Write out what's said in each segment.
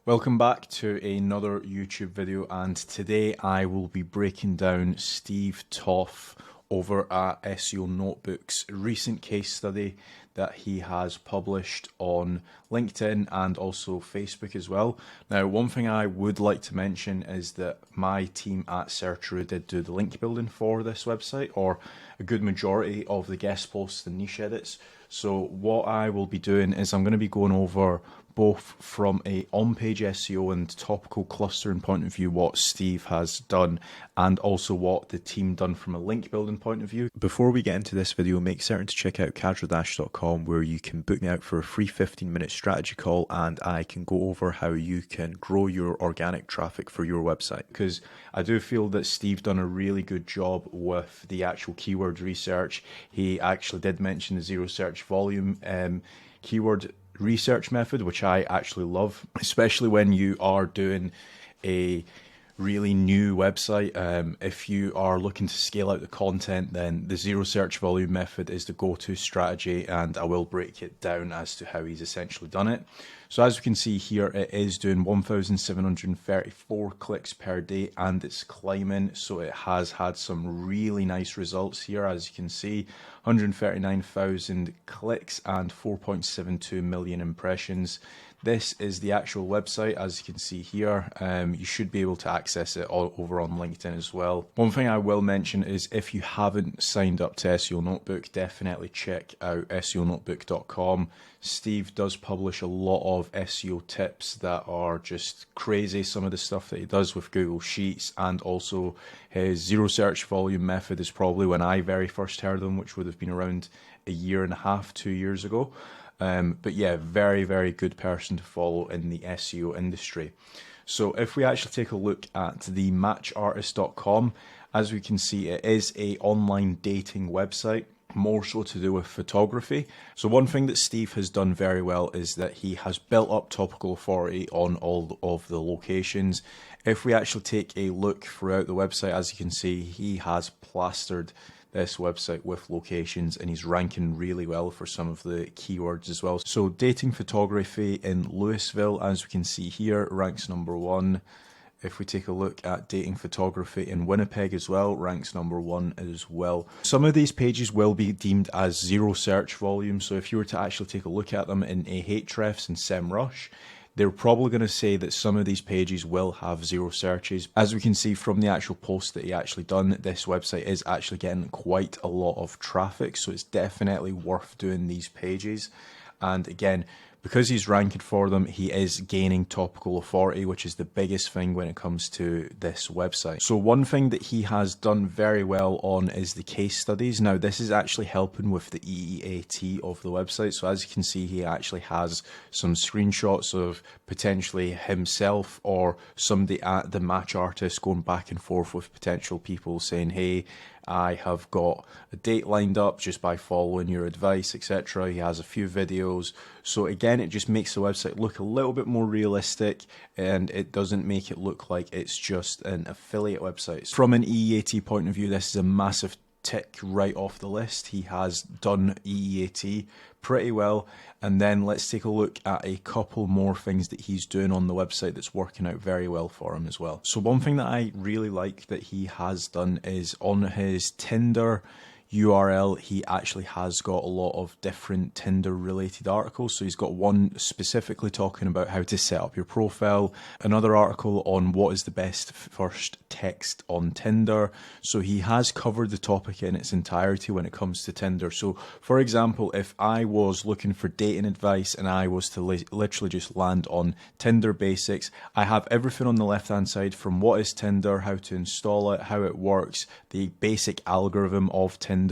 Welcome back to another YouTube video, and today I will be breaking down Steve Toth over at SEO Notebook's recent case study that he has published on LinkedIn and also Facebook as well. Now, one thing I would like to mention is that my team at Searcheroo did do the link building for this website, or a good majority of the guest posts and niche edits. So what I will be doing is I'm going to be going over both from a on-page SEO and topical clustering point of view what Steve has done, and also what the team done from a link building point of view. Before we get into this video, make certain to check out casualdash.com, where you can book me out for a free 15-minute strategy call and I can go over how you can grow your organic traffic for your website, because I do feel that Steve done a really good job with the actual keyword research. He actually did mention the zero search volume keyword research method, which I actually love, especially when you are doing a really new website. If you are looking to scale out the content, then the zero search volume method is the go-to strategy, and I will break it down as to how he's essentially done it. So as you can see here, it is doing 1,734 clicks per day and it's climbing. So it has had some really nice results here. As you can see, 139,000 clicks and 4.72 million impressions. This is the actual website, as you can see here. You should be able to access it all over on LinkedIn as well. One thing I will mention is if you haven't signed up to SEO Notebook, definitely check out SEOnotebook.com. Steve does publish a lot of SEO tips that are just crazy. Some of the stuff that he does with Google Sheets, and also his zero search volume method is probably when I very first heard of him, which would have been around a year and a half, 2 years ago. But yeah, very, very good person to follow in the SEO industry. So if we actually take a look at the matchartist.com, as we can see, it is a online dating website, more so to do with photography. So one thing that Steve has done very well is that he has built up topical authority on all of the locations. If we actually take a look throughout the website, as you can see, he has plastered this website with locations, and he's ranking really well for some of the keywords as well. So dating photography in Louisville, as we can see here, ranks #1. If we take a look at dating photography in Winnipeg as well, ranks #1 as well. Some of these pages will be deemed as zero search volume, so if you were to actually take a look at them in Ahrefs and SEMrush, they're probably going to say that some of these pages will have zero searches. As we can see from the actual post that he actually done, this website is actually getting quite a lot of traffic, so it's definitely worth doing these pages. And again, because he's ranking for them, he is gaining topical authority, which is the biggest thing when it comes to this website. So one thing that he has done very well on is the case studies. Now, this is actually helping with the EEAT of the website. So as you can see, he actually has some screenshots of potentially himself or somebody at the match artist going back and forth with potential people saying, hey, I have got a date lined up just by following your advice, etc. He has a few videos. So again, it just makes the website look a little bit more realistic, and it doesn't make it look like it's just an affiliate website. From an EEAT point of view, this is a massive tick right off the list. He has done EEAT pretty well. And then let's take a look at a couple more things that he's doing on the website that's working out very well for him as well. So one thing that I really like that he has done is on his Tinder URL, he actually has got a lot of different Tinder related articles. So he's got one specifically talking about how to set up your profile, another article on what is the best first text on Tinder. So he has covered the topic in its entirety when it comes to Tinder. So for example, if I was looking for dating advice and I was to literally just land on Tinder basics, I have everything on the left hand side, from what is Tinder, how to install it, how it works, the basic algorithm of Tinder,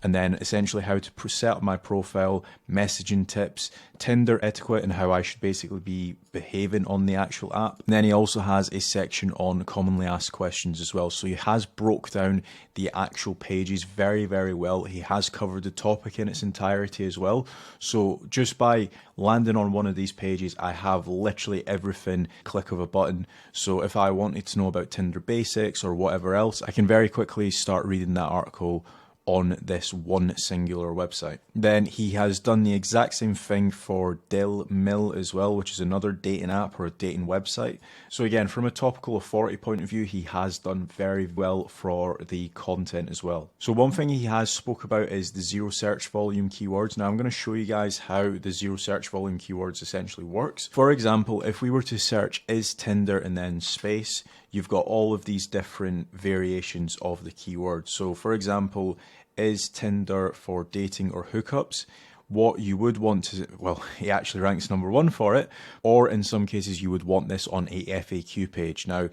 and then essentially how to set up my profile, messaging tips, Tinder etiquette, and how I should basically be behaving on the actual app. And then he also has a section on commonly asked questions as well. So he has broke down the actual pages very, very well. He has covered the topic in its entirety as well. So just by landing on one of these pages, I have literally everything, click of a button. So if I wanted to know about Tinder basics or whatever else, I can very quickly start reading that article on this one singular website. Then he has done the exact same thing for Dill Mill as well, which is another dating app or a dating website. So again, from a topical authority point of view, he has done very well for the content as well. So one thing he has spoke about is the zero search volume keywords. Now I'm going to show you guys how the zero search volume keywords essentially works. For example, if we were to search is Tinder and then space, you've got all of these different variations of the keyword. So for example, is Tinder for dating or hookups? What you would want to, well, he actually ranks number 1 for it, or in some cases you would want this on a FAQ page. Now,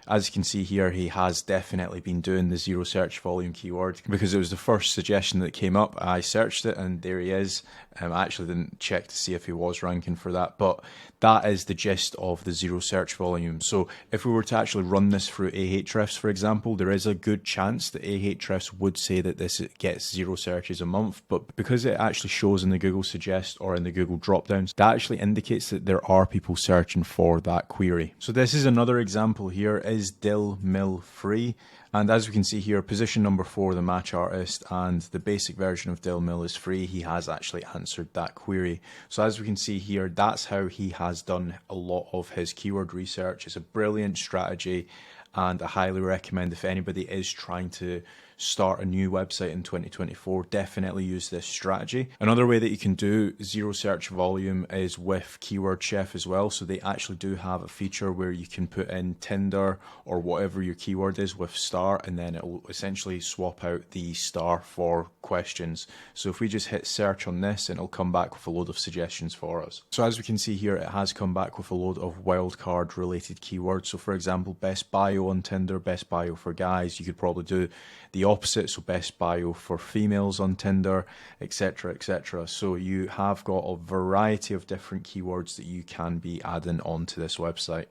as you can see here, he has definitely been doing the zero search volume keyword because it was the first suggestion that came up. I searched it and there he is. I actually didn't check to see if he was ranking for that, but that is the gist of the zero search volume. So if we were to actually run this through Ahrefs, for example, there is a good chance that Ahrefs would say that this gets 0 searches a month, but because it actually shows in the Google Suggest or in the Google dropdowns, that actually indicates that there are people searching for that query. So this is another example here. Is Dill Mill free? And as we can see here, position number 4, the match artist, and the basic version of Dill Mill is free. He has actually answered that query. So as we can see here, that's how he has done a lot of his keyword research. It's a brilliant strategy, and I highly recommend if anybody is trying to start a new website in 2024, definitely use this strategy. Another way that you can do zero search volume is with Keyword Chef as well. So they actually do have a feature where you can put in Tinder or whatever your keyword is with star, and then it will essentially swap out the star for questions. So if we just hit search on this, and it'll come back with a load of suggestions for us. So as we can see here, it has come back with a load of wildcard related keywords. So for example, best bio on Tinder, best bio for guys. You could probably do the opposite, so best bio for females on Tinder, etc, etc. So you have got a variety of different keywords that you can be adding onto this website.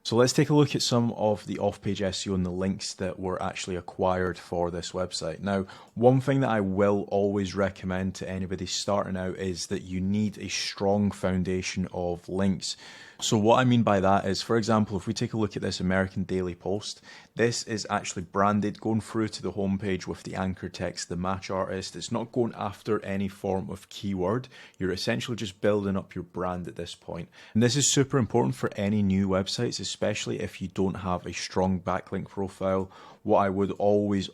So let's take a look at some of the off-page SEO and the links that were actually acquired for this website. Now, one thing that I will always recommend to anybody starting out is that you need a strong foundation of links. So what I mean by that is, for example, if we take a look at this American Daily Post, this is actually branded going through to the homepage with the anchor text, the match artist. It's not going after any form of keyword. You're essentially just building up your brand at this point. And this is super important for any new websites, especially if you don't have a strong backlink profile. What I would always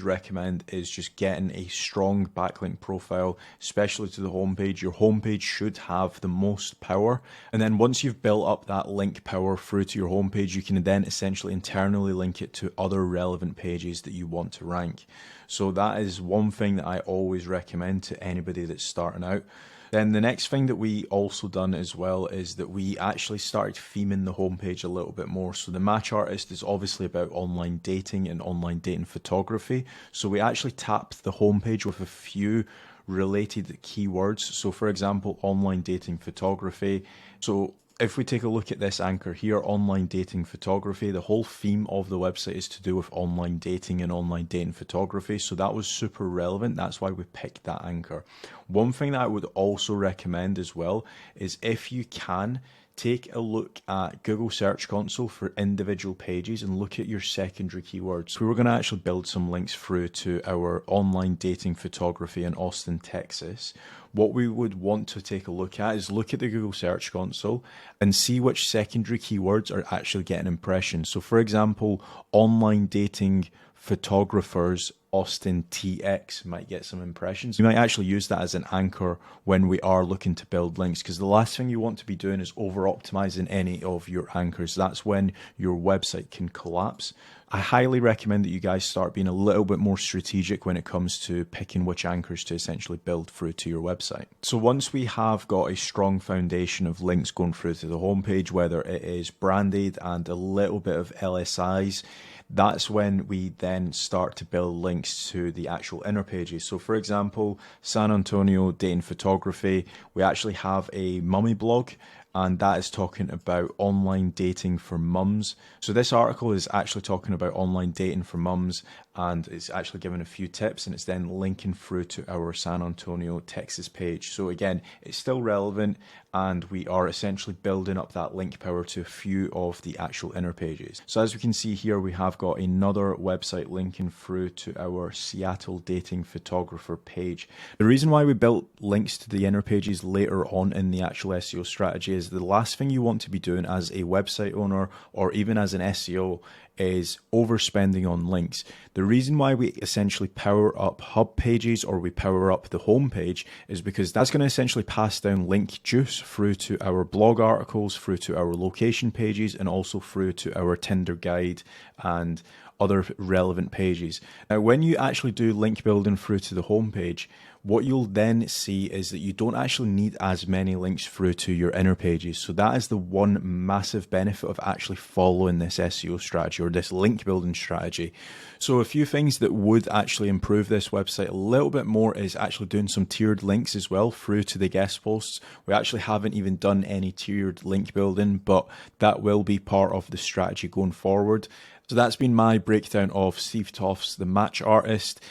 recommend is just getting a strong backlink profile, especially to the homepage. Your homepage should have the most power. And then once you've built up that link power through to your homepage, you can then essentially internally link it to other relevant pages that you want to rank. So that is one thing that I always recommend to anybody that's starting out. Then the next thing that we also done as well is that we actually started theming the homepage a little bit more. So the match artist is obviously about online dating and online dating photography. So we actually tapped the homepage with a few related keywords. So for example, online dating photography. So if we take a look at this anchor here, online dating photography, the whole theme of the website is to do with online dating and online dating photography. So that was super relevant. That's why we picked that anchor. One thing that I would also recommend as well is, if you can, take a look at Google Search Console for individual pages and look at your secondary keywords. So we're going to actually build some links through to our online dating photography in Austin, Texas. What we would want to take a look at is look at the Google Search Console and see which secondary keywords are actually getting impressions. So for example, online dating photographers Austin TX might get some impressions. You might actually use that as an anchor when we are looking to build links, because the last thing you want to be doing is over optimizing any of your anchors. That's when your website can collapse. I highly recommend that you guys start being a little bit more strategic when it comes to picking which anchors to essentially build through to your website. So once we have got a strong foundation of links going through to the homepage, whether it is branded and a little bit of LSIs, that's when we then start to build links to the actual inner pages. So for example, San Antonio dating photography, we actually have a mummy blog, and that is talking about online dating for mums. So this article is actually talking about online dating for mums, and it's actually given a few tips, and it's then linking through to our San Antonio, Texas page. So again, it's still relevant, and we are essentially building up that link power to a few of the actual inner pages. So as we can see here, we have got another website linking through to our Seattle dating photographer page. The reason why we built links to the inner pages later on in the actual SEO strategy is the last thing you want to be doing as a website owner or even as an SEO is overspending on links. The reason why we essentially power up hub pages, or we power up the home page, is because that's going to essentially pass down link juice through to our blog articles, through to our location pages, and also through to our Tinder guide and other relevant pages. Now, when you actually do link building through to the home page, what you'll then see is that you don't actually need as many links through to your inner pages. So that is the one massive benefit of actually following this SEO strategy or this link building strategy. So a few things that would actually improve this website a little bit more is actually doing some tiered links as well through to the guest posts. We actually haven't even done any tiered link building, but that will be part of the strategy going forward. So that's been my breakdown of Steve Toth's The Match Artist.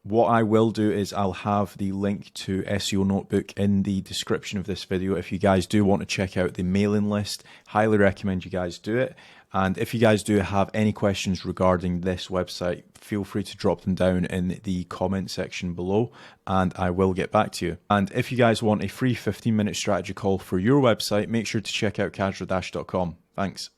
What I will do is I'll have the link to SEO Notebook in the description of this video. If you guys do want to check out the mailing list, highly recommend you guys do it. And if you guys do have any questions regarding this website, feel free to drop them down in the comment section below and I will get back to you. And if you guys want a free 15-minute strategy call for your website, make sure to check out casualdash.com. Thanks.